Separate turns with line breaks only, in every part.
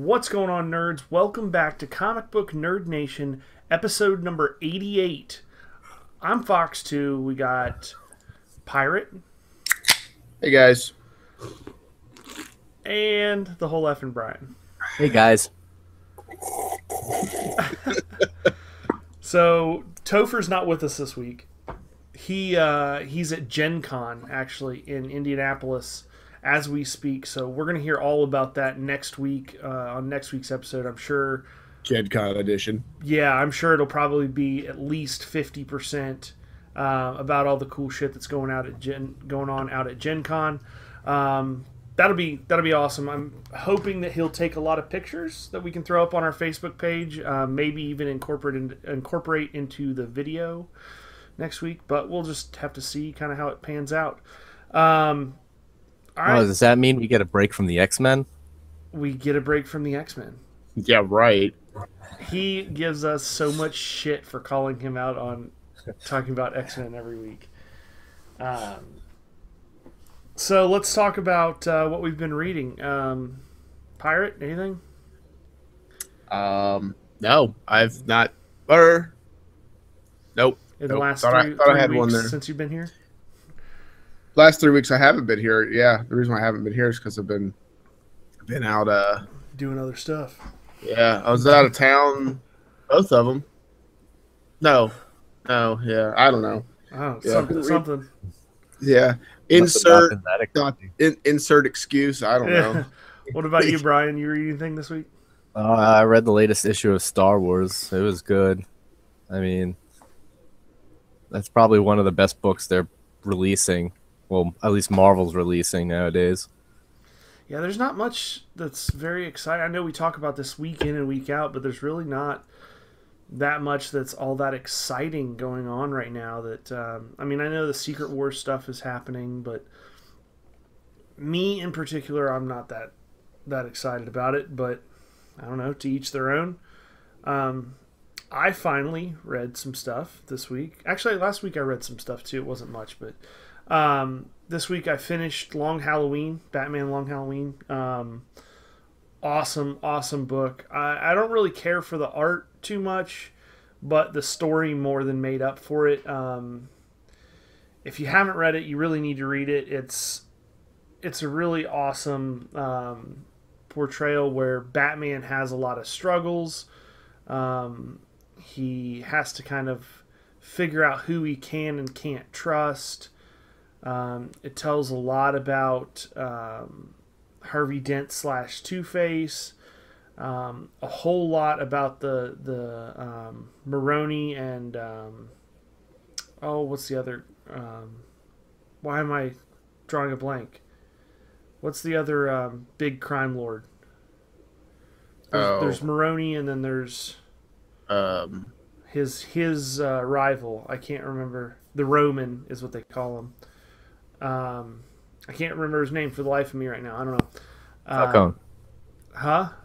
What's going on, nerds? Welcome back to Comic Book Nerd Nation, episode number 88. I'm Fox2. We got Pirate.
Hey, guys.
And the whole effing Brian.
Hey, guys.
So, Topher's not with us this week. He's at Gen Con, actually, in Indianapolis as we speak. So we're going to hear all about that next week on next week's episode, I'm sure.
Gen Con edition.
Yeah, I'm sure it'll probably be at least 50% about all the cool shit that's going on out at Gen Con. That'll be awesome. I'm hoping that he'll take a lot of pictures that we can throw up on our Facebook page, maybe even incorporate into the video next week. But we'll just have to see kind of how it pans out. All right.
Oh, does that mean we get a break from the X-Men?
We get a break from the X-Men.
Yeah, right.
He gives us so much shit for calling him out on talking about X-Men every week. So let's talk about what we've been reading. Pirate, anything?
No, I've not. Nope.
In the last
Thought
three
I had one
weeks
there.
since you've been here?
Last 3 weeks I haven't been here. Yeah, the reason why I haven't been here is because I've been out.
Doing other stuff.
Yeah, I was out of town. Both of them. No. Yeah, I don't know.
Oh,
Yeah.
something.
Yeah, insert excuse. I don't know.
What about you, Brian? You read anything this week?
I read the latest issue of Star Wars. It was good. I mean, that's probably one of the best books they're releasing. Well, at least Marvel's releasing nowadays.
Yeah, there's not much that's very exciting. I know we talk about this week in and week out, but there's really not that much that's all that exciting going on right now. That I mean, I know the Secret Wars stuff is happening, but me in particular, I'm not that excited about it. But I don't know, to each their own. I finally read some stuff this week. Actually, last week I read some stuff too. It wasn't much, but this week I finished Long Halloween, Batman Long Halloween. Awesome book. I don't really care for the art too much, but the story more than made up for it. If you haven't read it, you really need to read it. It's a really awesome portrayal where Batman has a lot of struggles. He has to kind of figure out who he can and can't trust. It tells a lot about Harvey Dent / Two-Face, a whole lot about the Maroni and what's the other? Why am I drawing a blank? What's the other big crime lord? There's Maroni, and then there's his rival. I can't remember. The Roman is what they call him. I can't remember his name for the life of me right now. I don't know.
Falcone.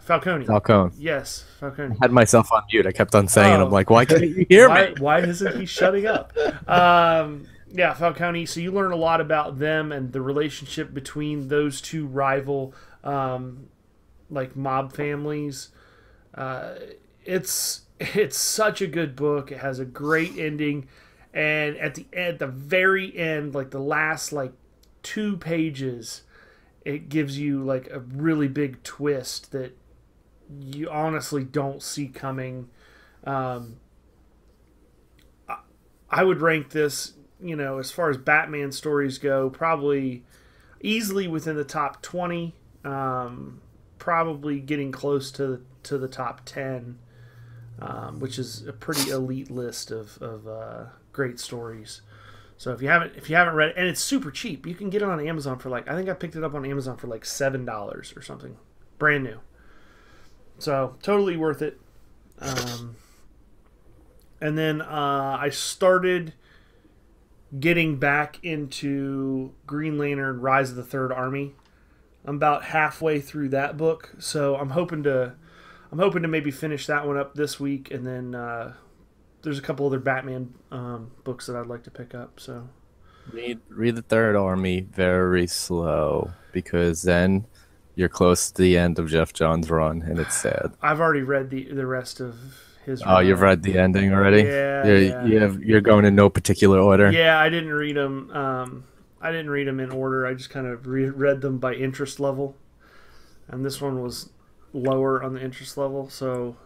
Falcone.
Falcone.
Yes, Falcone.
I had myself on mute. I kept on saying it. I'm like, why can't you hear me?
Why isn't he shutting up? Yeah, Falcone. So you learn a lot about them and the relationship between those two rival, mob families. It's such a good book. It has a great ending. And at the very end, like the last 2 pages, it gives you like a really big twist that you honestly don't see coming. I would rank this, as far as Batman stories go, probably easily within the top 20, probably getting close to the top 10, which is a pretty elite list of great stories. So if you haven't read it, and it's super cheap, you can get it on Amazon for I think I picked it up on Amazon for $7 or something, brand new. So totally worth it. And then I started getting back into Green Lantern: Rise of the Third Army. I'm about halfway through that book, so I'm hoping to maybe finish that one up this week, and then there's a couple other Batman books that I'd like to pick up. So
Read the Third Army very slow, because then you're close to the end of Jeff Johns' run, and it's sad.
I've already read the rest of his.
Oh, you've read the ending already?
Yeah,
You're going in no particular order?
Yeah, I didn't read them. I didn't read them in order. I just kind of read them by interest level, and this one was lower on the interest level. So,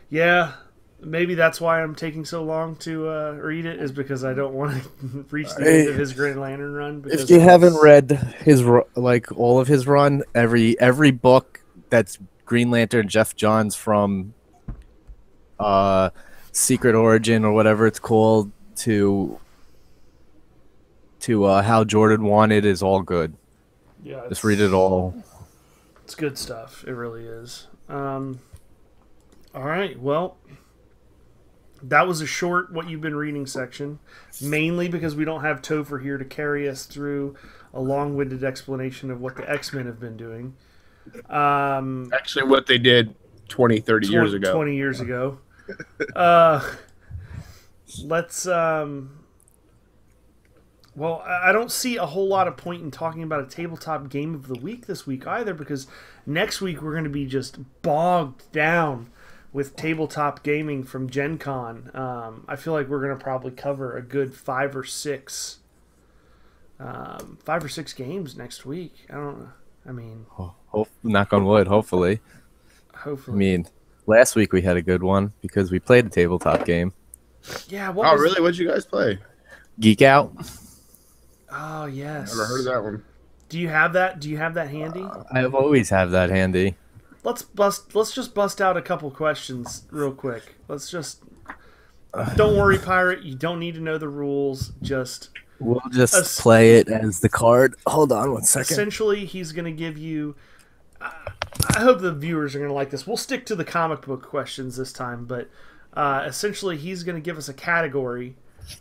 yeah, maybe that's why I'm taking so long to read it, is because I don't want to reach the end of his Green Lantern run.
If you haven't read his all of his run, every book that's Green Lantern Jeff Johns from Secret Origin or whatever it's called to How Jordan Wanted is all good.
Yeah,
just read it all.
It's good stuff. It really is. All right. Well, that was a short what you've been reading section, mainly because we don't have Topher here to carry us through a long-winded explanation of what the X-Men have been doing.
Actually, what they did 20, 30 years ago.
20 years ago. Let's... Well, I don't see a whole lot of point in talking about a tabletop game of the week this week either, because next week we're going to be just bogged down with tabletop gaming from Gen Con. I feel like we're going to probably cover a good 5 or 6 games next week. I don't know. I mean...
knock on wood, hopefully.
Hopefully.
I mean, last week we had a good one because we played a tabletop game.
Yeah.
Really? What'd you guys play?
Geek Out.
Oh, yes.
Never heard of that one.
Do you have that? Do you have that handy?
I've always have that handy.
Let's just bust out a couple questions real quick. Let's just... Don't worry, Pirate. You don't need to know the rules.
We'll just play it as the card. Hold on one second.
Essentially, he's going to give you... I hope the viewers are going to like this. We'll stick to the comic book questions this time, but essentially he's going to give us a category.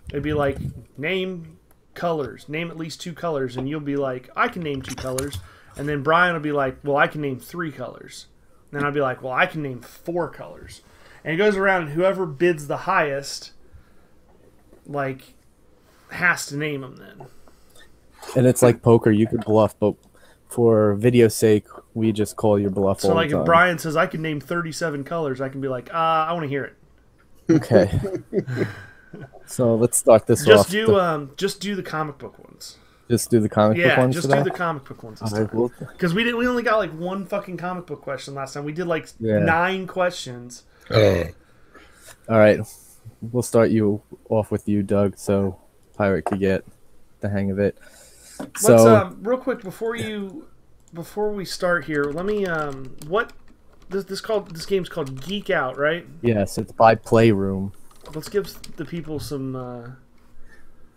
It'd be like, name colors. Name at least 2 colors, and you'll be like, I can name 2 colors. And then Brian will be like, well, I can name 3 colors. And then I'll be like, well, I can name 4 colors. And it goes around, and whoever bids the highest, has to name them then.
And it's like poker, you could bluff, but for video's sake, we just call your bluff all the time.
So, if Brian says, I can name 37 colors, I can be like, I want to hear it.
Okay. So let's start this off.
Just do the comic book ones.
Just do the comic book ones.
Yeah, just do the comic book ones. Because we only got one fucking comic book question last time. We did 9 questions.
All right, we'll start you off with you, Doug, so Pirate could get the hang of it.
Let's real quick before we start here. Let me this game's called Geek Out, right?
Yes, it's by Playroom.
Let's give the people some...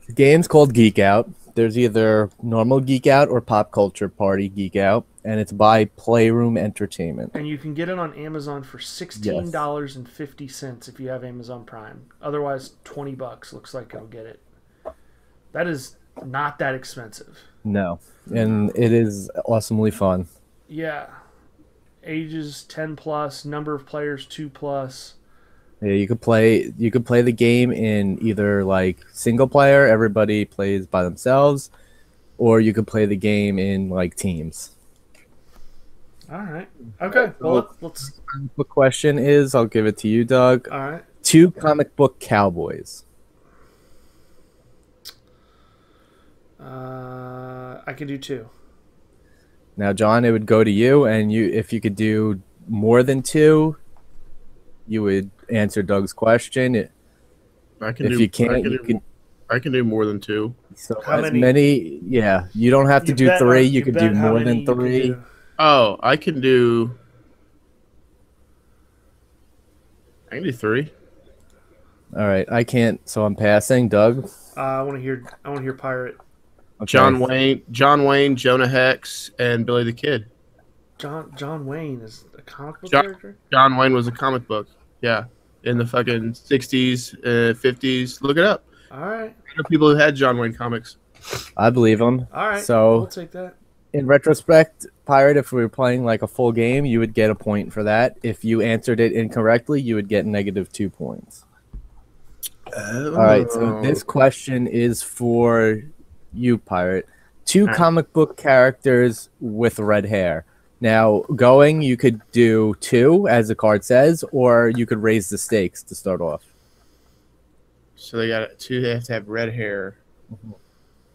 The game's called Geek Out. There's either normal Geek Out or Pop Culture Party Geek Out, and it's by Playroom Entertainment.
And you can get it on Amazon for $16.50 if you have Amazon Prime. Otherwise, $20 looks like I'll get it. That is not that expensive.
No, and it is awesomely fun.
Yeah. Ages 10+, number of players 2+.
Yeah, you could play the game in either single player, everybody plays by themselves, or you could play the game in teams.
All right. Okay. Well, let's.
The question is, I'll give it to you, Doug.
All right.
2 comic book cowboys.
I can do 2.
Now, John, it would go to you, and if you could do more than 2, you would answer Doug's question.
I can do more than 2.
So how many? Yeah, you don't have to do 3. You could do more than 3.
Oh, I can do 3.
All right, I can't, so I'm passing. Doug.
I want to hear Pirate.
Okay.
John Wayne, Jonah Hex, and Billy the Kid.
John Wayne is a comic book character?
John Wayne was a comic book. Yeah. In the fucking 60s, 50s. Look it up.
All right.
People who had John Wayne comics.
I believe him.
All right.
So
we'll take that.
In retrospect, Pirate, if we were playing a full game, you would get a point for that. If you answered it incorrectly, you would get -2 points. All right. So this question is for you, Pirate. 2 comic book characters with red hair. Now, going, you could do 2, as the card says, or you could raise the stakes to start off.
So they got 2. They have to have red hair.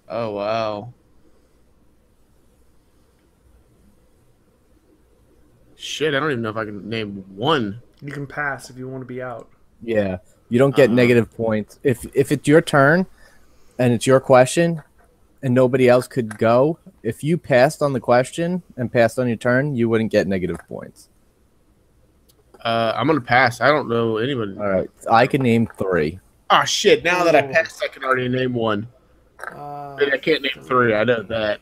Oh wow. Shit, I don't even know if I can name one.
You can pass if you want to be out.
Yeah, you don't get negative points if it's your turn, and it's your question, and nobody else could go. If you passed on the question and passed on your turn, you wouldn't get negative points.
I'm gonna pass. I don't know anybody.
All right, I can name 3.
Oh shit! Now that I passed, I can already name one. But I can't name 3. I know that.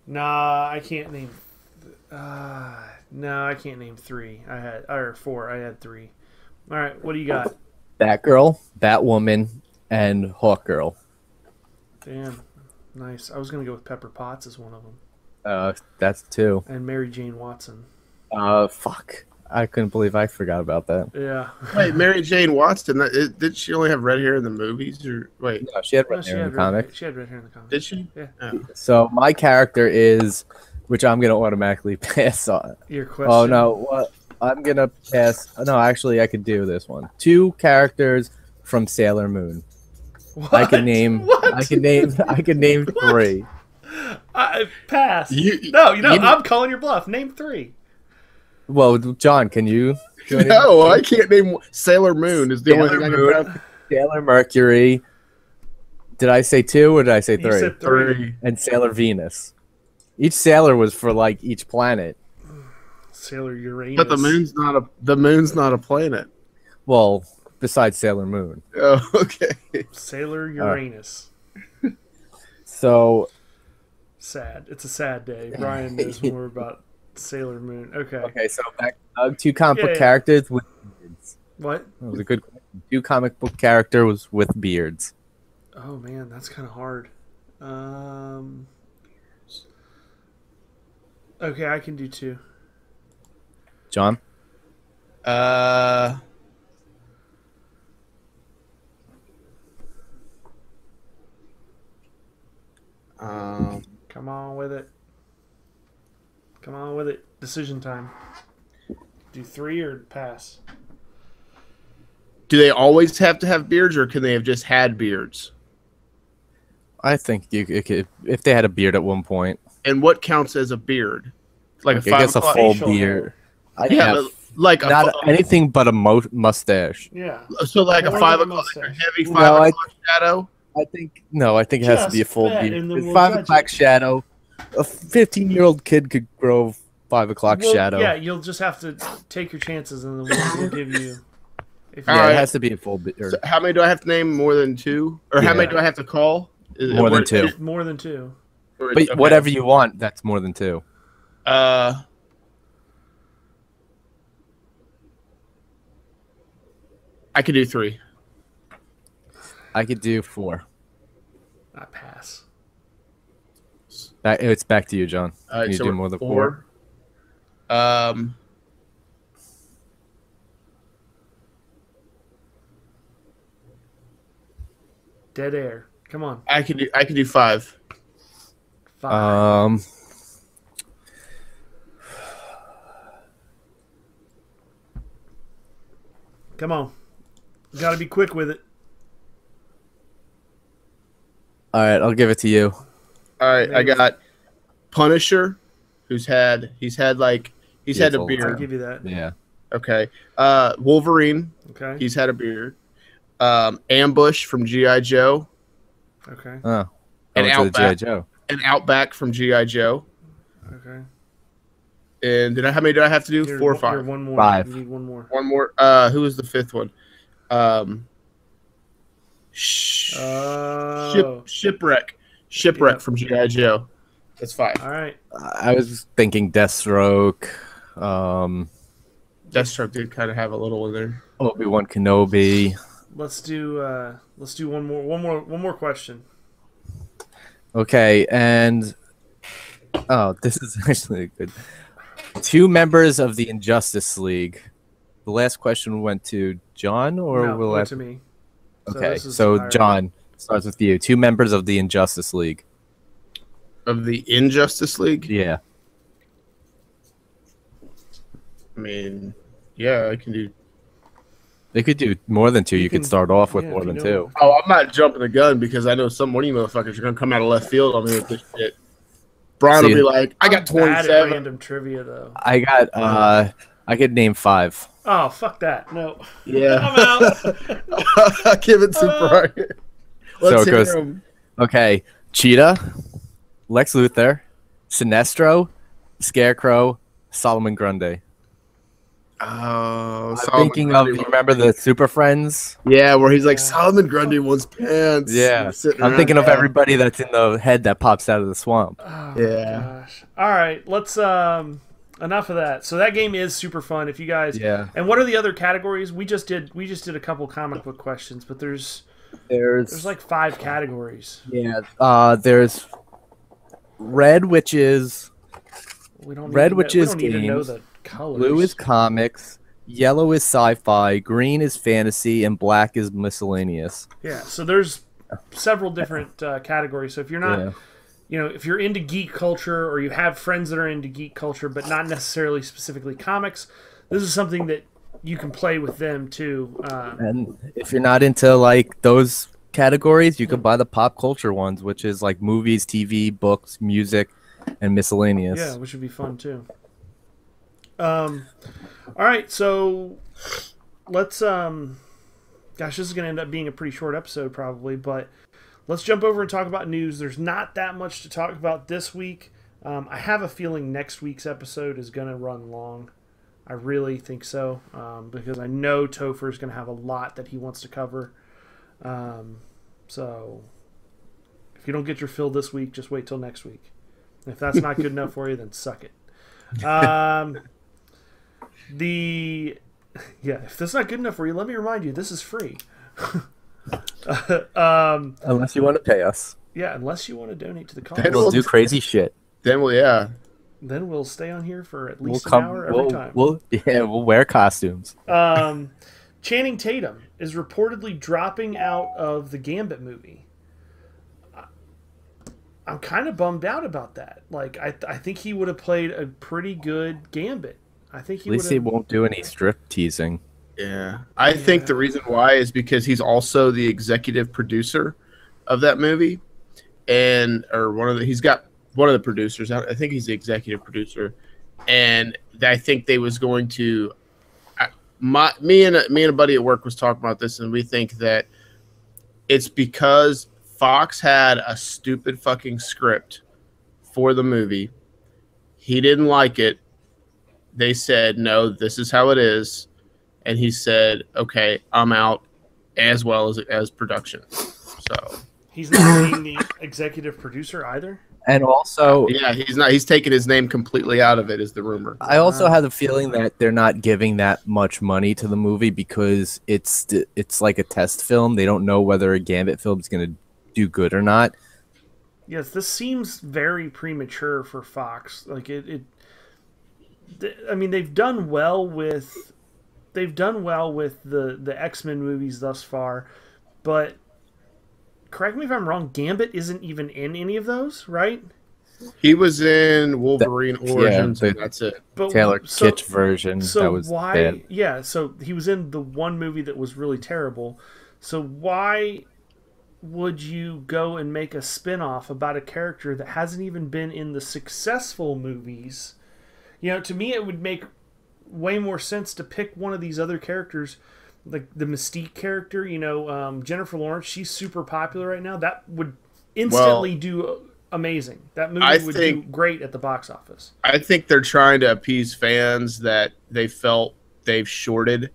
Nah, I can't name. No, I can't name 3. I had 4. I had 3. All right, what do you got?
Batgirl, Batwoman, and Hawkgirl.
Damn, nice. I was gonna go with Pepper Potts as one of them,
That's 2.
and Mary Jane Watson.
Fuck. I couldn't believe I forgot about that.
Yeah.
Wait, Mary Jane Watson. Did she only have red hair in the movies, or wait?
No, she had
No,
red hair in the comic.
She had red hair in the comic.
Did she?
Yeah.
Oh.
So my character is, which I'm gonna automatically pass on.
Your question.
Oh no, what? I'm gonna pass. No, actually, I could do this one. 2 characters from Sailor Moon.
What?
I can name.
What?
I can name 3.
Pass.
You
I'm calling your bluff. Name 3.
Well, John, can you?
No, I can't name Sailor Moon. Is the only thing I can pronounce.
Sailor Mercury. Did I say 2 or did I say 3?
You said 3.
3.
And Sailor Venus. Each sailor was for like each planet.
Sailor Uranus.
But the moon's not a planet.
Well, besides Sailor Moon.
Oh, okay.
Sailor Uranus.
So
Sad. It's a sad day. Brian knows more about Sailor Moon. Okay.
so back 2 comic book
Yeah.
characters with beards.
What?
That was a good question. 2 comic book characters with beards.
Oh man, that's kind of hard. Okay, I can do 2.
John?
Come on with it. Come on with it. Decision time. Do 3 or pass?
Do they always have to have beards, or can they have just had beards?
I think it could, if they had a beard at one point.
And what counts as a beard? Like
I
a 5
guess a
o'clock?
full
facial
beard.
hair.
Yeah, but like
Not anything but a mustache.
Yeah.
so like
More
a 5
than a
o'clock, like a
mustache.
heavy 5
No,
o'clock shadow.
I think it has to be a
Just
full
bet,
beard.
and then
With
we'll
5
judge
o'clock
it.
shadow, a 15-year-old kid could grow 5 o'clock
Well,
shadow.
yeah, you'll just have to take your chances, and then we'll give you. If
Yeah,
All
it
right.
has to be a full beard.
So how many do I have to name? More than 2, or how many
Yeah.
do I have to call?
More than 2.
more than 2.
But
Okay.
whatever you want, that's more than 2.
I could do 3.
I could do 4.
I pass.
It's back to you, John.
All right,
Can you
so
do
we're
more than 4?
4.
Dead air. Come on.
I could do 5.
5. Come on. You gotta be quick with it.
All right, I'll give it to you.
All right, I
Maybe.
got Punisher, he's had a
Beautiful.
I'll
beard.
give you that.
Yeah.
Okay. Wolverine,
Okay.
he's had a beard. Ambush from G.I. Joe,
Okay.
Oh.
And
I went to the G.I.
Outback.
Joe.
and Outback from G.I. Joe.
Okay.
And how many do I have to do?
Here,
4 or
here,
5?
one more.
5.
You need one more.
One more. Who was the 5th one?
Oh.
Shipwreck
Yep.
from G.I. Joe. That's 5.
All right.
I was thinking Deathstroke,
Deathstroke did kind of have a little in there.
Obi-Wan Kenobi.
Let's do one more question.
Okay, and this is actually good. 2 members of the Injustice League. The last question went to John, or
No,
will
went
I?
to me.
Okay,
this is
so
higher.
John starts with you. 2 members of the Injustice League.
Of the Injustice League?
Yeah.
I mean, yeah, I can do.
They could do more than two. You could
can-
start off with
yeah,
more
if you
than
know.
two.
Oh, I'm not jumping the gun because I know some one of you motherfuckers are gonna come out of left field on me with this shit. Brian will
See,
be like, "I got
I'm bad at
27."
random trivia though.
I got. I could name 5.
Oh, fuck that. No.
Yeah,
I'm out.
give it to Brian. Let's
it
hear
goes-
him.
Okay, Cheetah, Lex Luthor, Sinestro, Scarecrow, Solomon Grundy.
Oh,
I'm
Solomon
thinking
Grundy.
of. You remember the Super Friends?
Yeah, where he's like
Yeah.
Solomon Grundy wants pants.
Yeah,
Sitting
I'm
around
thinking of
there.
everybody that's in the head that pops out of the swamp.
Oh,
Yeah.
gosh. All right. Let's enough of that. So that game is super fun. If you guys
Yeah.
And what are the other categories? We just did a couple comic book questions, but there's
There's
like 5 categories.
there's Red, which is
We don't need
Red,
to
which
know,
is
we don't need to know
games.
the colors.
blue is comics, yellow is sci-fi, green is fantasy, and black is miscellaneous.
Yeah, so there's several different categories. So if you're not,
Yeah.
if you're into geek culture or you have friends that are into geek culture, but not necessarily specifically comics, this is something that you can play with them too.
And if you're not into like those categories, you could buy the pop culture ones, which is like movies, TV, books, music, and miscellaneous.
Yeah, which would be fun too. All right, so let's gosh, this is going to end up being a pretty short episode probably, but let's jump over and talk about news. There's not that much to talk about this week. I have a feeling next week's episode is going to run long. I really think so, because I know Topher is going to have a lot that he wants to cover. So if you don't get your fill this week, just wait till next week. If that's not good enough for you, then suck it. If that's not good enough for you, let me remind you, this is free.
Unless you want to pay us,
Yeah, unless you want to donate to the cause,
Then
we'll do crazy shit.
Then, well, yeah.
then we'll stay on here for at
We'll
least an
come.
hour every time.
We'll wear costumes.
Channing Tatum is reportedly dropping out of the Gambit movie. I'm kind of bummed out about that. Like, I think he would have played a pretty good Gambit. I think he
At
would
least he
have.
won't do any strip teasing.
Yeah. I think the reason why is because he's also the executive producer of that movie. He's got one of the producers. I think he's the executive producer. And I think they was going to me and a buddy at work was talking about this, and we think that it's because Fox had a stupid fucking script for the movie. He didn't like it. They said, no, this is how it is. And he said, okay, I'm out, as well as production. So
He's not being the executive producer either.
And also,
yeah, he's not. He's taken his name completely out of it, is the rumor.
I also have the feeling that they're not giving that much money to the movie because it's like a test film. They don't know whether a Gambit film is going to do good or not.
Yes, this seems very premature for Fox. Like I mean, they've done well with the X-Men movies thus far, but correct me if I'm wrong, Gambit isn't even in any of those, right?
He was in Wolverine Origins,
the
and that's it.
But
Taylor Kitsch version
So
that was
why?
bad.
Yeah, so he was in the one movie that was really terrible. So why would you go and make a spin-off about a character that hasn't even been in the successful movies? To me it would make way more sense to pick one of these other characters, like the Mystique character. Jennifer Lawrence, she's super popular right now. That would instantly do amazing. That movie would do great at the box office.
I think they're trying to appease fans that they felt they've shorted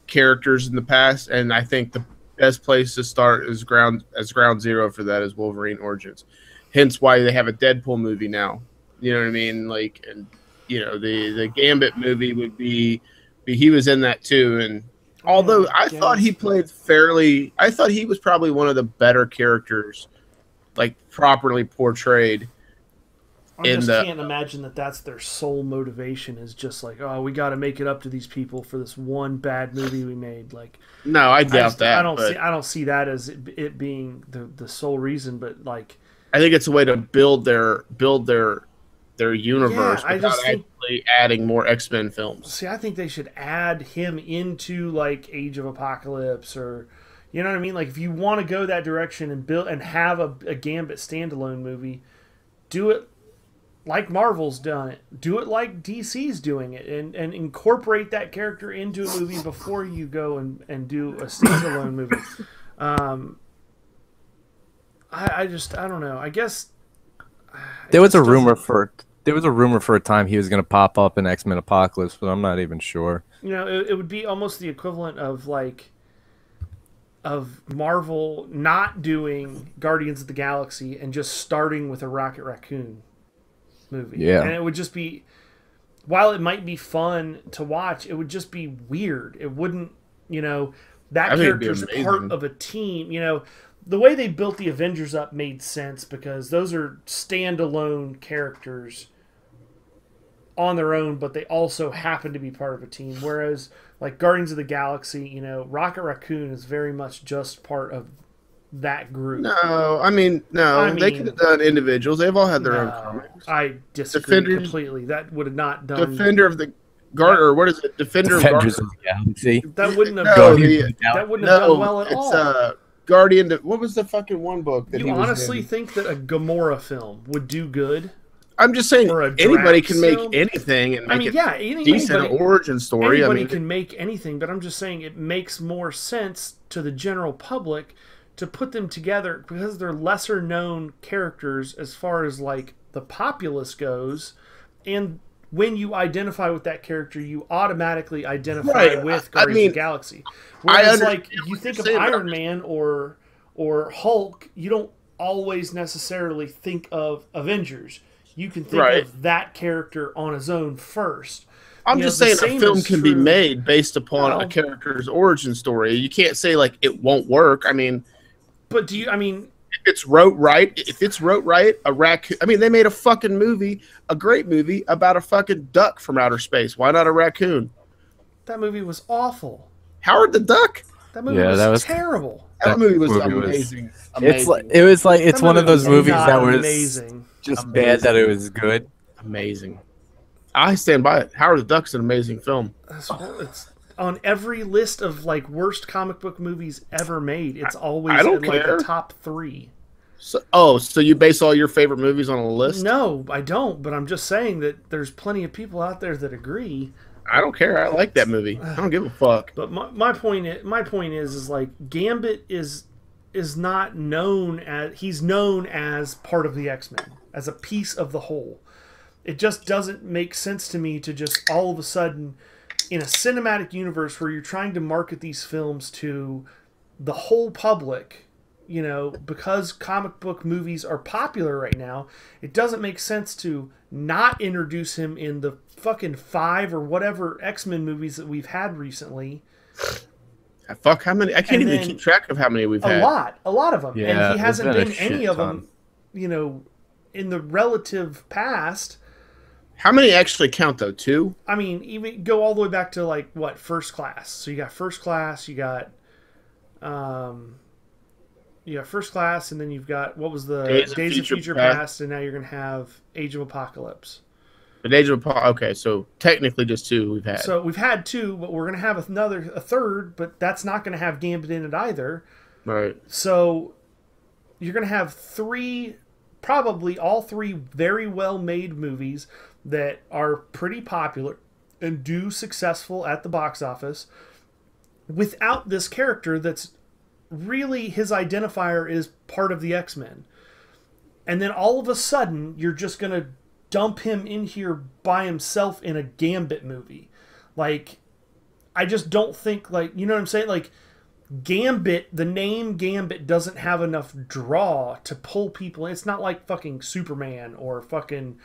characters in the past, and I think the best place to start is ground zero for that is Wolverine Origins. Hence why they have a Deadpool movie now. You know what I mean? Like, and the Gambit movie would be he was in that too. And although I thought he played fairly, I thought he was probably one of the better characters, like properly portrayed.
I just can't imagine that that's their sole motivation, is just like, oh, we got to make it up to these people for this one bad movie we made. Like,
no, I doubt that.
I don't see that as it being the sole reason, but like,
I think it's a way to build their their universe
I
without
just think,
actually adding more X-Men films.
see, I think they should add him into like Age of Apocalypse, or you know what I mean. Like if you want to go that direction and build and have a Gambit standalone movie, do it like Marvel's done it. Do it like DC's doing it, and incorporate that character into a movie before you go and do a standalone movie. I don't know. I guess
There was a rumor for a time he was going to pop up in X-Men Apocalypse, but I'm not even sure.
You know, it would be almost the equivalent of like of Marvel not doing Guardians of the Galaxy and just starting with a Rocket Raccoon movie.
Yeah.
And it would just be, while it might be fun to watch, it would just be weird. It wouldn't, you know, that character's part of a team. You know, the way they built the Avengers up made sense because those are standalone characters on their own, but they also happen to be part of a team. Whereas, like Guardians of the Galaxy, you know, Rocket Raccoon is very much just part of that group.
They could have done individuals. They've all had their own comics.
I disagree completely. That would have not done.
Defender of the Garter. What is it?
Defenders of the Galaxy.
That wouldn't have done well at all.
It's Guardian. What was the fucking one book that
you honestly think that a Gamora film would do good?
I'm just saying anybody can make
film?
anything and make
it
decent origin story.
Anybody can make anything, but I'm just saying it makes more sense to the general public to put them together because they're lesser known characters as far as like the populace goes, and when you identify with that character, you automatically identify with Guardians of the Galaxy. Whereas, like, you think of Iron Man or Hulk, you don't always necessarily think of Avengers. You can think of that character on his own first.
I'm just saying a film can be made based upon a character's origin story. You can't say, like, it won't work. I mean...
But do you, I mean...
If it's wrote right, a raccoon... I mean, they made a fucking movie, a great movie, about a fucking duck from outer space. Why not a raccoon?
That movie was awful.
Howard the Duck?
That movie was terrible.
That movie was amazing.
It's one of those movies that was
amazing.
Just bad that it was good.
Amazing. I stand by it. Howard the Duck's an amazing film.
It's on every list of like worst comic book movies ever made. It's always in like the top 3.
So you base all your favorite movies on a list?
No, I don't. But I'm just saying that there's plenty of people out there that agree.
I don't care. I like that movie. I don't give a fuck.
But my point is like Gambit is not known as, he's known as part of the X-Men, as a piece of the whole. It just doesn't make sense to me to just all of a sudden, in a cinematic universe where you're trying to market these films to the whole public, you know, because comic book movies are popular right now, it doesn't make sense to not introduce him in the fucking 5 or whatever X-Men movies that we've had recently.
Fuck, how many? I can't even keep track of how many we've had.
A lot of them.
Yeah,
and he hasn't been any of them, you know, in the relative past.
How many actually count, though? 2?
I mean, even go all the way back to, like, what, First Class. So you got First Class, you got First Class, and then you've got, what was the Days of Future Past, and now you're going to have Age of Apocalypse.
But Age of Apocalypse, okay, so technically just 2 we've had.
So we've had 2, but we're going to have a third, but that's not going to have Gambit in it either.
Right.
So you're going to have 3, probably all 3 very well-made movies that are pretty popular and do successful at the box office without this character that's really, his identifier is part of the X-Men. And then all of a sudden, you're just going to dump him in here by himself in a Gambit movie. Like, I just don't think, like, you know what I'm saying? Like, Gambit, the name Gambit doesn't have enough draw to pull people in. It's not like fucking Superman or fucking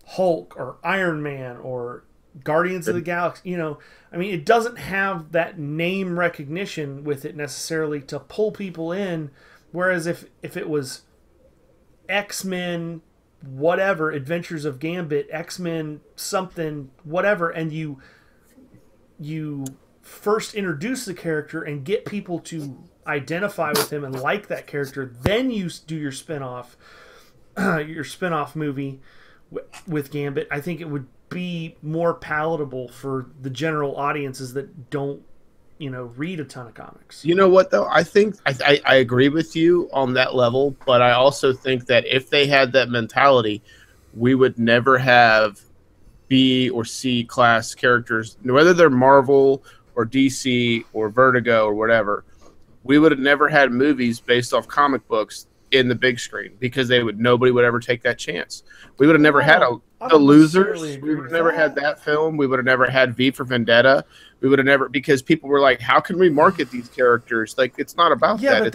Hulk or Iron Man or Guardians of the Galaxy. You know, I mean, it doesn't have that name recognition with it necessarily to pull people in. Whereas if it was X-Men, whatever, Adventures of Gambit, X-Men something, whatever, and you first introduce the character and get people to identify with him and like that character, then you do your spin-off movie with Gambit. I think it would be more palatable for the general audiences that don't, read a ton of comics.
You know what though? I think I agree with you on that level, but I also think that if they had that mentality, we would never have B or C class characters, whether they're Marvel or DC or Vertigo or whatever. We would have never had movies based off comic books in the big screen because nobody would ever take that chance. We would have never had The Losers. We would have never had that film. We would have never had V for Vendetta. We would have never, because people were like, "How can we market these characters?" Like, it's not about that.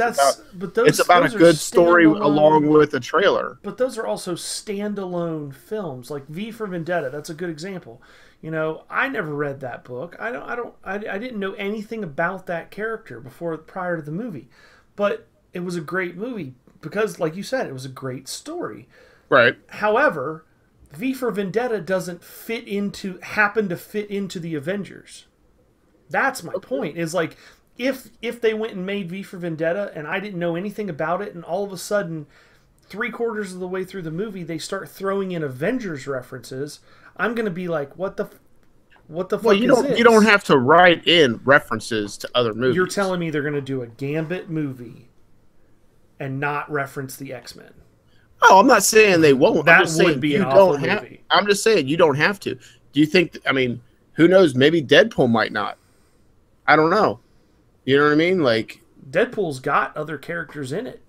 It's about a good story along with a trailer.
But those are also standalone films, like V for Vendetta. That's a good example. I never read that book. I didn't know anything about that character prior to the movie, but it was a great movie because, like you said, it was a great story.
Right.
However, V for Vendetta doesn't happen to fit into the Avengers. That's my point. Is like if they went and made V for Vendetta and I didn't know anything about it, and all of a sudden, 3/4 of the way through the movie, they start throwing in Avengers references, I'm gonna be like, what the fuck
you don't have to write in references to other movies.
You're telling me they're gonna do a Gambit movie and not reference the X-Men?
Oh, I'm not saying they won't.
That would be an awful movie.
I'm just saying you don't have to. Do you think? I mean, who knows? Maybe Deadpool might not. I don't know. You know what I mean? Like,
Deadpool's got other characters in it.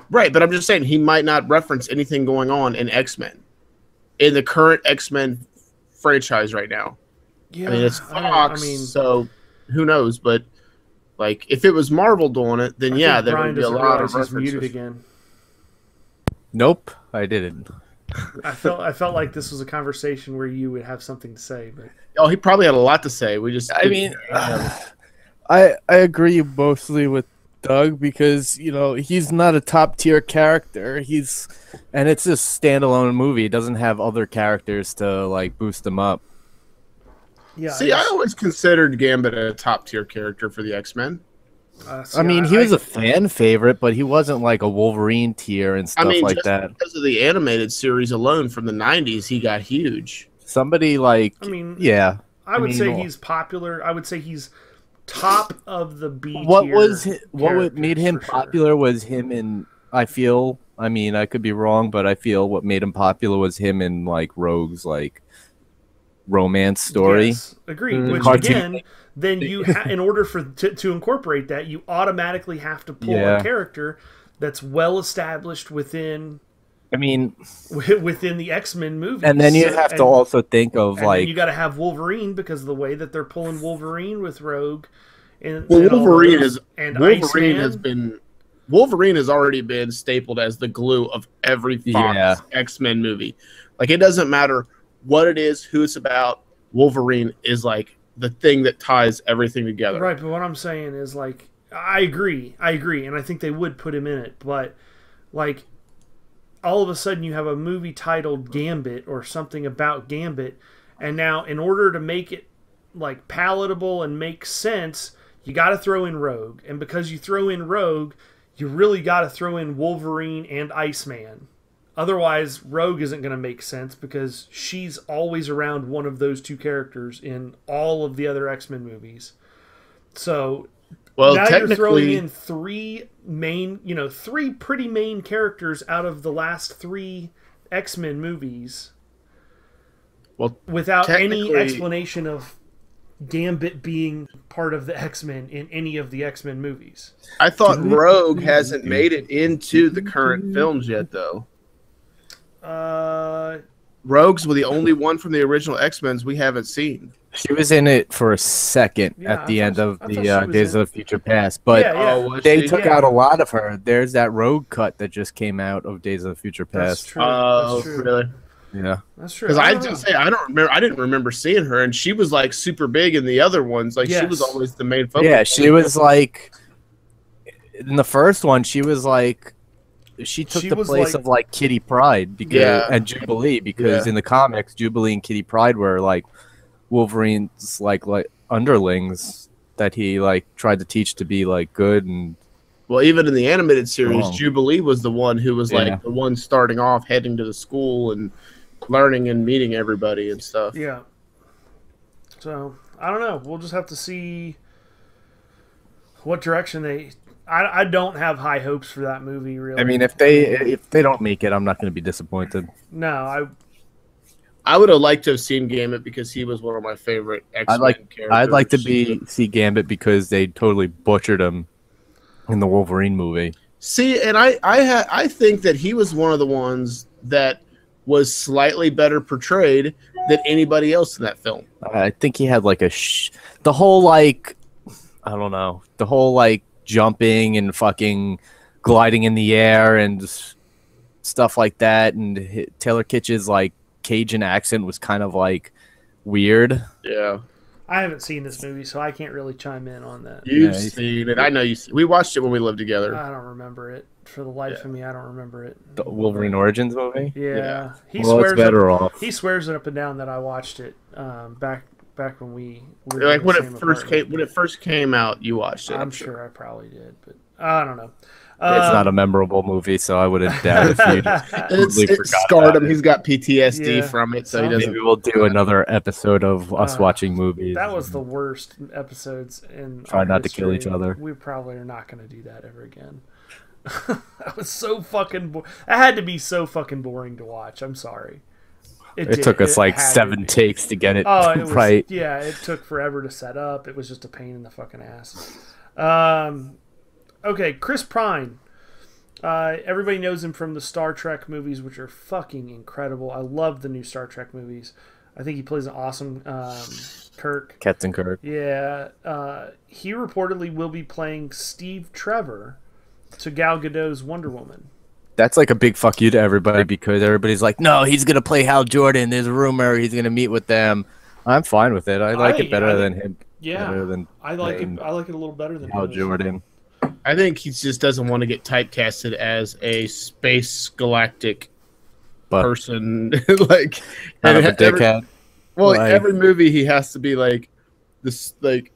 Right, but I'm just saying he might not reference anything going on in X-Men, in the current X-Men franchise right now.
Yeah,
I mean, it's Fox, so who knows? But like, if it was Marvel doing it, then there would be a lot of references.
Muted again.
Nope, I didn't.
I felt like this was a conversation where you would have something to say, but
he probably had a lot to say.
I agree mostly with Doug because he's not a top tier character.
And it's a standalone movie. It doesn't have other characters to like boost him up.
Yeah.
See, I always considered Gambit a top tier character for the X-Men.
He was a fan favorite, but he wasn't like a Wolverine tier and stuff like that.
Because of the animated series alone from the 90s, he got huge.
Somebody like, yeah.
I would say he's popular. I would say he's top of the B tier.
What made him popular was him in, I could be wrong, but I feel what made him popular was him in like Rogue's like romance story.
Yes, agreed. Which again, then you in order to incorporate that, you automatically have to pull a character that's well established within the X-Men movie.
And then you have to also think of like,
you got to have Wolverine because of the way that they're pulling Wolverine with Rogue.
Wolverine has already been stapled as the glue of every Fox X-Men movie. Like, it doesn't matter what it is, who it's about. Wolverine is like the thing that ties everything together.
Right, but what I'm saying is, like, I agree, and I think they would put him in it, but like, all of a sudden you have a movie titled Gambit or something about Gambit, and now in order to make it like palatable and make sense, you got to throw in Rogue, and because you throw in Rogue, you really got to throw in Wolverine and Iceman. Otherwise, Rogue isn't going to make sense because she's always around one of those two characters in all of the other X-Men movies. So now you're throwing in three pretty main characters out of the last 3 X-Men movies.
Well,
without any explanation of Gambit being part of the X-Men in any of the X-Men movies.
I thought Rogue hasn't made it into the current films yet, though. Rogue's the only one from the original X-Men's we haven't seen.
She was in it for a second at the end of the Days of the Future Past, but they took out a lot of her. There's that Rogue cut that just came out of Days of the Future Past.
That's true. That's true.
Really?
Yeah,
that's true.
Because I don't remember. I didn't remember seeing her, and she was like super big in the other ones. Like she was always the main focus.
Yeah, she was like in the first one. She was like. She took the place of like Kitty Pryde and Jubilee because in the comics, Jubilee and Kitty Pryde were like Wolverine's like underlings that he like tried to teach to be like good and.
Well, even in the animated series, Jubilee was the one who was like the one starting off, heading to the school and learning and meeting everybody and stuff.
Yeah. So I don't know. We'll just have to see what direction they. I don't have high hopes for that movie. Really.
I mean, if they don't make it, I'm not going to be disappointed.
No,
I would have liked to have seen Gambit because he was one of my favorite X-Men characters.
I'd like to see Gambit because they totally butchered him in the Wolverine movie.
See, and I think that he was one of the ones that was slightly better portrayed than anybody else in that film.
I think he had like the whole like, I don't know, the whole like jumping and fucking gliding in the air and stuff like that, and Taylor Kitsch's like Cajun accent was kind of like weird.
Yeah.
I haven't seen this movie, so I can't really chime in on that.
You've seen it. I know you. We watched it when we lived together.
I don't remember it. For the life of me, I don't remember it.
The Wolverine Origins movie?
Yeah. He
Well, it's better off.
He swears it up and down that I watched it back when we lived
Like
in
when
the
it
same
first
apartment.
came, when it first came out, you watched it.
I'm sure I probably did, but I don't know.
It's not a memorable movie, so I wouldn't doubt if you just totally
It
forgot
scarred
about
him.
it.
He's got PTSD
Yeah.
from it, so he
Maybe
doesn't.
we'll do another episode of us watching movies.
That was the worst episodes in
Try
our
not to kill
history.
each other.
We probably are not going to do that ever again. That was so fucking. That had to be so fucking boring to watch. I'm sorry.
It took us like
had to
7
be.
takes to get it
Oh, it was,
right.
Yeah, it took forever to set up. It was just a pain in the fucking ass. Okay, Chris Pine. Everybody knows him from the Star Trek movies, which are fucking incredible. I love the new Star Trek movies. I think he plays an awesome Kirk.
Captain Kirk.
Yeah. He reportedly will be playing Steve Trevor to Gal Gadot's Wonder Woman.
That's like a big fuck you to everybody because everybody's like, no, he's going to play Hal Jordan. There's a rumor he's going to meet with them. I'm fine with it. I like it better than him.
Yeah.
Better than
I like it a little better than
Hal
his.
Jordan.
I think he just doesn't want to get typecasted as a space galactic
But
person. Like,
kind of a
every-
dickhead.
Well,
Like-
every movie he has to be like this, like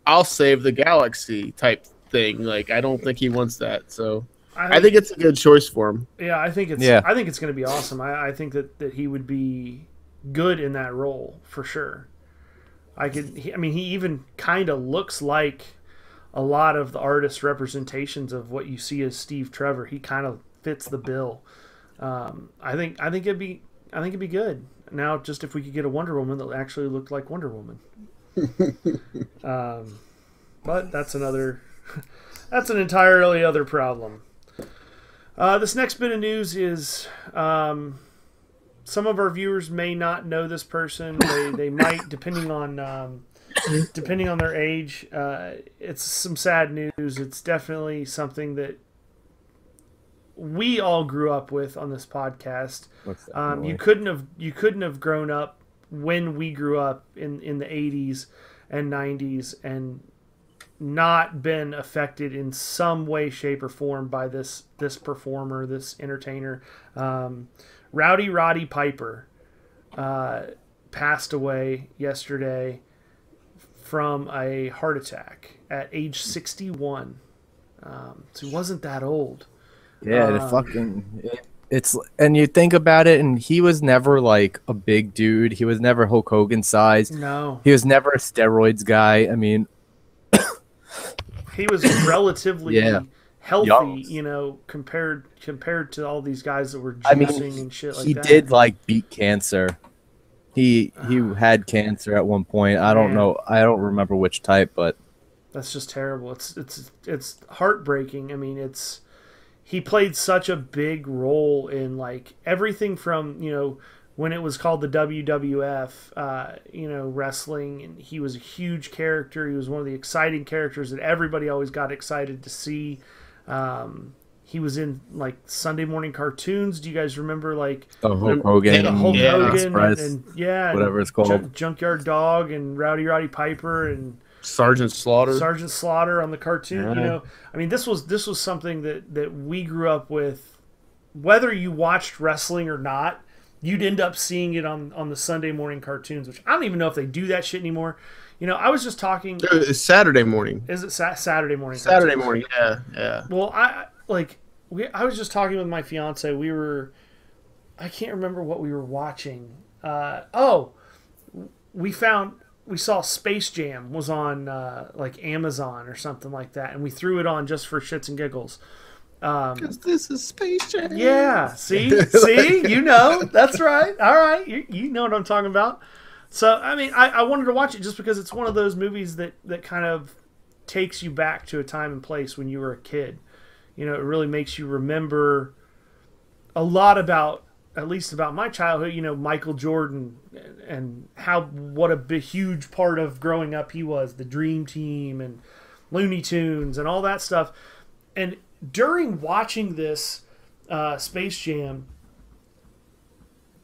I'll save the galaxy type thing. Like, I don't think he wants that. So I think it's a good choice for him.
Yeah, I think it's.
Yeah.
I think it's going to be awesome. I think that he would be good in that role for sure. I mean, he even kind of looks like a lot of the artist representations of what you see as Steve Trevor. He kind of fits the bill. I think it'd be good. Now, just if we could get a Wonder Woman that actually looked like Wonder Woman. But that's an entirely other problem. This next bit of news is some of our viewers may not know this person. They might, depending on their age. It's some sad news. It's definitely something that we all grew up with on this podcast. You couldn't have grown up when we grew up in the 80s and 90s and not been affected in some way, shape, or form by this performer, this entertainer. Rowdy Roddy Piper passed away yesterday from a heart attack at age 61. So he wasn't that old.
Yeah, it's and you think about it, and he was never like a big dude. He was never Hulk Hogan size.
No,
He was never a steroids guy. I mean,
he was relatively healthy,
Young.
compared to all these guys that were
I mean,
juicing and shit like
he
that.
did like beat cancer. He had cancer at one point. I don't
Man.
know. I don't remember which type, but
That's just terrible. It's heartbreaking. I mean, he played such a big role in like everything from, when it was called the WWF, wrestling, and he was a huge character. He was one of the exciting characters that everybody always got excited to see. He was in like Sunday morning cartoons. Do you guys remember like
the Hulk Hogan,
the Hulk Hogan
Express,
and
whatever it's called,
Junkyard Dog and Rowdy Roddy Piper and
Sergeant Slaughter
on the cartoon.
Yeah.
I mean, this was something that we grew up with. Whether you watched wrestling or not, you'd end up seeing it on the Sunday morning cartoons, which I don't even know if they do that shit anymore. I was just talking.
It's Saturday morning.
Is it Saturday morning?
Saturday
cartoons?
morning, yeah.
Well, I was just talking with my fiance. I can't remember what we were watching. We saw Space Jam was on like Amazon or something like that, and we threw it on just for shits and giggles.
Because this is Space Jam.
Yeah, see, you know, that's right. All right, you know what I'm talking about. So, I mean, I wanted to watch it just because it's one of those movies that kind of takes you back to a time and place when you were a kid. You know, it really makes you remember a lot about, at least about my childhood, you know, Michael Jordan and what a big, huge part of growing up he was, the Dream Team and Looney Tunes and all that stuff. And during watching this Space Jam,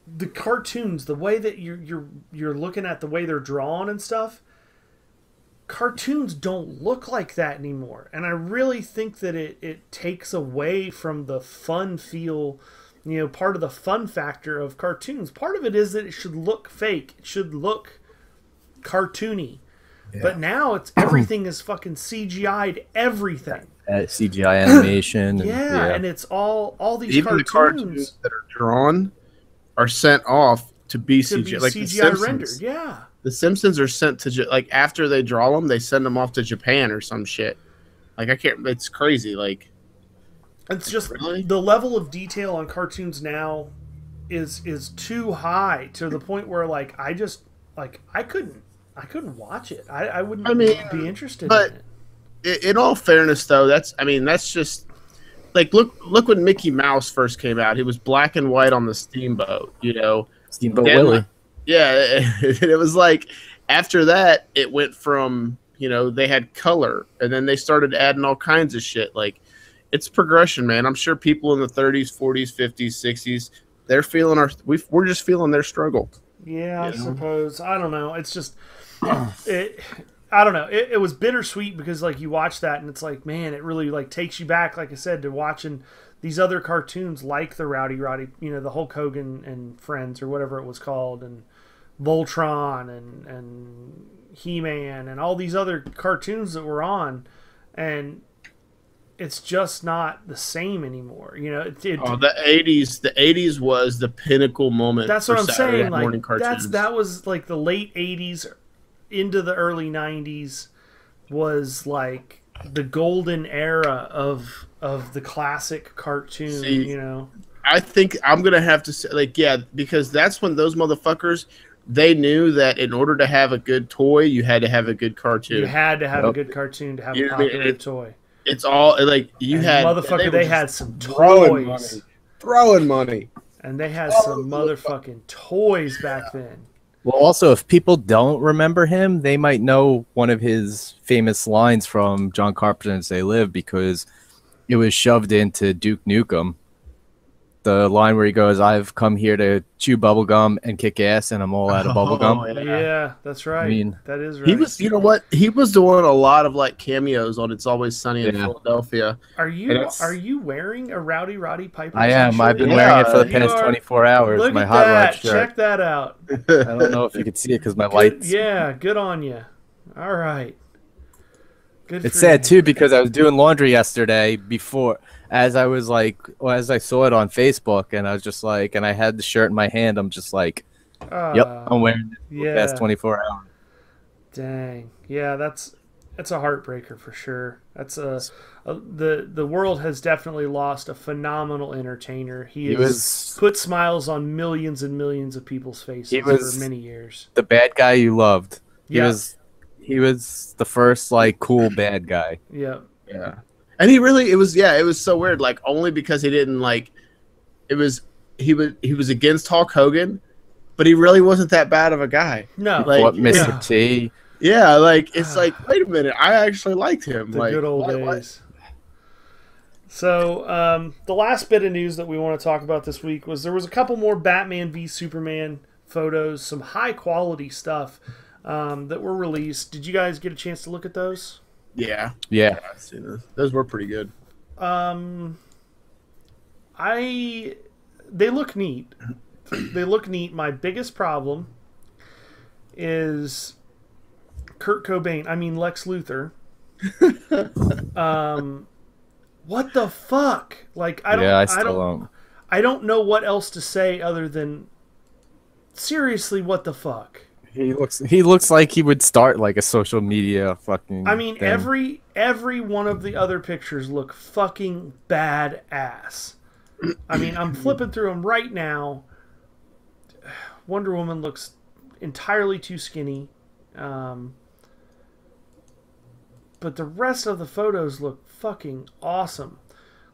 the cartoons, the way that you're looking at the way they're drawn and stuff, cartoons don't look like that anymore. And I really think that it takes away from the fun feel, you know, part of the fun factor of cartoons. Part of it is that it should look fake. It should look cartoony. Yeah. But now everything is fucking CGI'd everything.
CGI animation.
And it's all these
even
cartoons.
The cartoons that are drawn are sent off to be CGI, like
CGI rendered. Yeah.
The Simpsons are sent to like after they draw them, they send them off to Japan or some shit. Like I can't. It's crazy. Like
it's just
really?
The level of detail on cartoons now is too high to the point where like I couldn't watch it. I wouldn't be interested in it.
In all fairness, though, that's just like look when Mickey Mouse first came out. He was black and white on the Steamboat, you know.
Steamboat Willie.
Yeah, it was like after that it went from, you know, they had color and then they started adding all kinds of shit. Like it's progression, man. I'm sure people in the 30s, 40s, 50s, 60s, they're feeling we're just feeling their struggle.
Yeah, I suppose. I don't know. It's just I don't know. It was bittersweet because like you watch that and it's like, man, it really like takes you back, like I said, to watching these other cartoons like the Rowdy, you know, the Hulk Hogan and Friends or whatever it was called, and Voltron and He-Man and all these other cartoons that were on, and it's just not the same anymore. You know,
the 80s was the pinnacle moment.
That's what I'm
Saturday
saying.
Morning
Like
cartoons.
that was like the late 80s into the early 90s was like the golden era of the classic cartoon.
See,
you know,
I think I'm gonna have to say, like, yeah, because that's when those motherfuckers, they knew that in order to have a good toy, you had to have a a cartoon.
You had to have a good cartoon to have a popular toy.
It's all like you had.
Motherfucker, they had some toys.
Throwing money.
And they had some motherfucking toys back then.
Well, also, if people don't remember him, they might know one of his famous lines from John Carpenter's They Live, because it was shoved into Duke Nukem. The line where he goes, "I've come here to chew bubblegum and kick ass, and I'm all out of bubblegum."
Yeah, that's right. I mean, that is right.
He was, you know what? He was doing a lot of like cameos on It's Always Sunny in Philadelphia.
Are you wearing a Roddy Piper?
I am. I've been wearing it for the past 24 hours.
Look
my
at
hot
that.
rod shirt.
Check that out.
I don't know if you can see it because my lights.
Yeah, good on you. All right. Good.
It's sad too because I was doing laundry yesterday before. As I saw it on Facebook, and I was just like, and I had the shirt in my hand, I'm just like, yep, I'm wearing it for the past 24 hours.
Dang. Yeah, that's a heartbreaker for sure. That's the world has definitely lost a phenomenal entertainer. He has put smiles on millions and millions of people's faces for many years.
The bad guy you loved. He was the first like cool bad guy.
Yeah.
Yeah. And it was so weird. Like only because he didn't like, he was against Hulk Hogan, but he really wasn't that bad of a guy.
No,
like Mr. T.
Yeah, like it's like, wait a minute, I actually liked him.
The
like,
good old days. So the last bit of news that we want to talk about this week was there was a couple more Batman v Superman photos, some high quality stuff that were released. Did you guys get a chance to look at those?
Yeah.
I've
seen those. Those were pretty good.
They look neat. They look neat. My biggest problem is Kurt Cobain. I mean Lex Luthor. What the fuck? Like I don't. I don't know what else to say other than seriously, what the fuck?
He looks like he would start like a social media fucking.
I mean,
thing.
every one of the other pictures look fucking badass. I mean, I'm flipping through them right now. Wonder Woman looks entirely too skinny. But the rest of the photos look fucking awesome.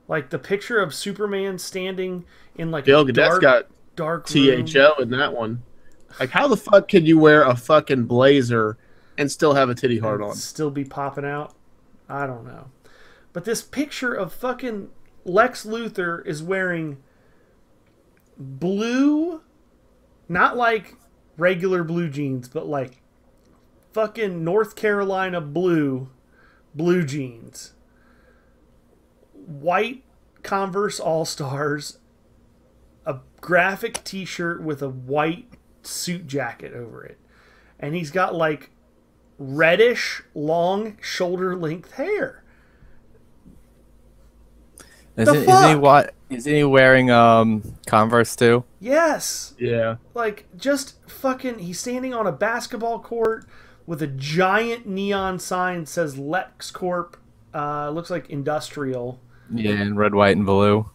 Like the picture of Superman standing in like
Gal
a
Gadot's got
dark room.
THO in that one. Like, how the fuck could you wear a fucking blazer and still have a titty hard on?
Still be popping out? I don't know. But this picture of fucking Lex Luthor is wearing blue, not like regular blue jeans, but like fucking North Carolina blue jeans. White Converse All-Stars, a graphic t-shirt with a white suit jacket over it. And he's got like reddish, long, shoulder-length hair.
Isn't he wearing Converse too?
Yes.
Yeah.
Like, just fucking, he's standing on a basketball court with a giant neon sign that says LexCorp. Looks like industrial.
Yeah, in red, white, and blue.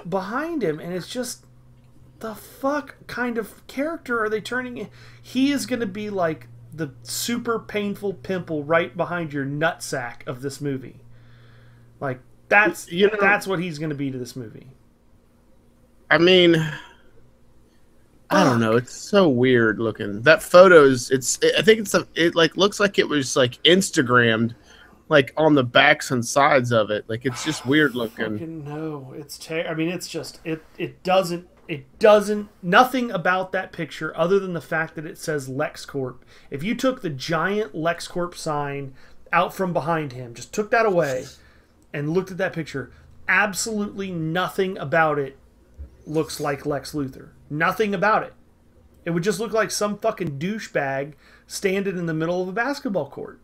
Behind him, and it's just, the fuck kind of character are they turning in? He is going to be like the super painful pimple right behind your nutsack of this movie. Like, that's what he's going to be to this movie.
I mean, I don't know. It's so weird looking. That photos. I think it like looks like it was like Instagrammed, like on the backs and sides of it. Like it's just weird looking.
No, I mean, it's just it doesn't. Nothing about that picture other than the fact that it says LexCorp. If you took the giant LexCorp sign out from behind him, just took that away and looked at that picture, absolutely nothing about it looks like Lex Luthor. Nothing about it. It would just look like some fucking douchebag standing in the middle of a basketball court.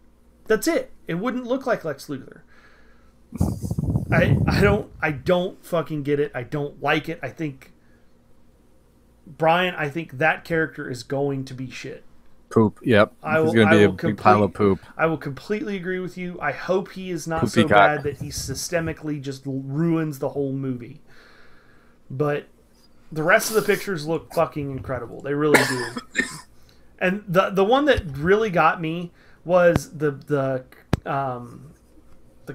That's it. It wouldn't look like Lex Luthor. I don't fucking get it. I don't like it. I think that character is going to be shit.
Poop. Yep. He's going to be a big pile of poop.
I will completely agree with you. I hope he is not
Poopy
so bad that he systemically just ruins the whole movie. But the rest of the pictures look fucking incredible. They really do. And the one that really got me was the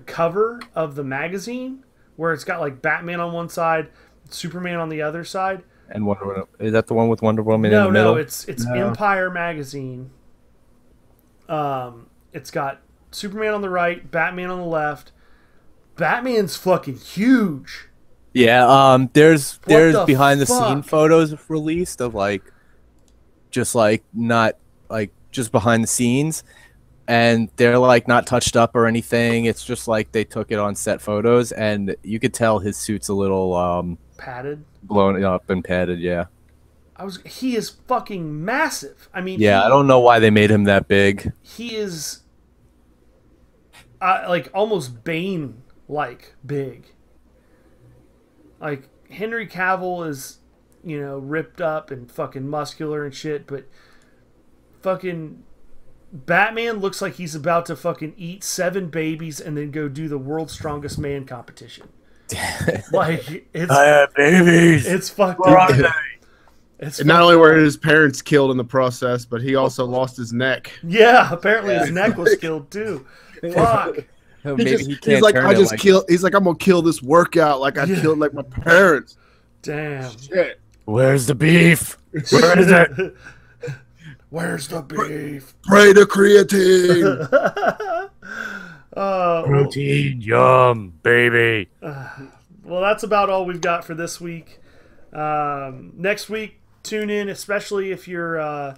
cover of the magazine where it's got like Batman on one side, Superman on the other side.
And Wonder Woman. Is that the one with Wonder Woman in the middle?
No, it's Empire magazine. It's got Superman on the right, Batman on the left. Batman's fucking huge.
Yeah, there's
the
behind the
fuck?
scene photos released of just behind the scenes, and they're like not touched up or anything. It's just like they took it on set photos, and you could tell his suit's a little
Padded,
blown up and padded. Yeah.
He is fucking massive. I mean,
Yeah, I don't know why they made him that big.
He is like almost Bane-like big. Like Henry Cavill is, ripped up and fucking muscular and shit, but fucking Batman looks like he's about to fucking eat 7 babies and then go do the world's strongest man competition. Like it's
I have babies.
It's fucked up. It's
Not only were his parents killed in the process, but he also lost his neck.
Yeah, apparently his neck was killed too. Fuck.
He's like, I'm gonna kill this workout like I killed like my parents.
Damn.
Shit.
Where's the beef? Where is it?
Where's the beef?
Pray to creatine.
Protein, yum, baby.
Well, that's about all we've got for this week. Next week, tune in, especially if you're a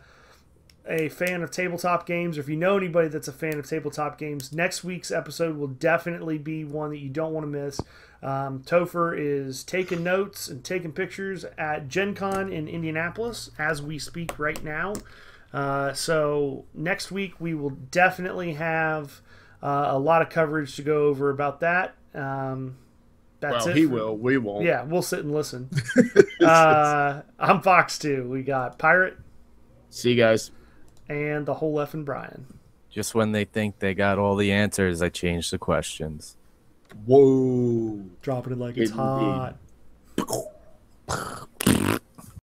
fan of tabletop games, or if you know anybody that's a fan of tabletop games. Next week's episode will definitely be one that you don't want to miss. Topher is taking notes and taking pictures at Gen Con in Indianapolis as we speak right now. So next week we will definitely have a lot of coverage to go over about that. That's
Well,
it.
he will. We won't.
Yeah, we'll sit and listen. I'm Fox 2. We got Pirate
See you guys.
and the whole effing Brian.
Just when they think they got all the answers, I change the questions.
Whoa.
Dropping it like it's
Indeed.
hot.